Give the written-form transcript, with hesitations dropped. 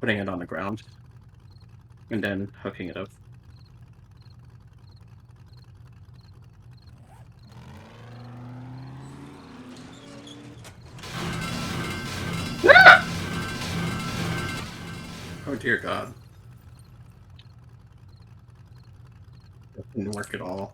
putting it on the ground and then hooking it up. Oh dear God. That didn't work at all.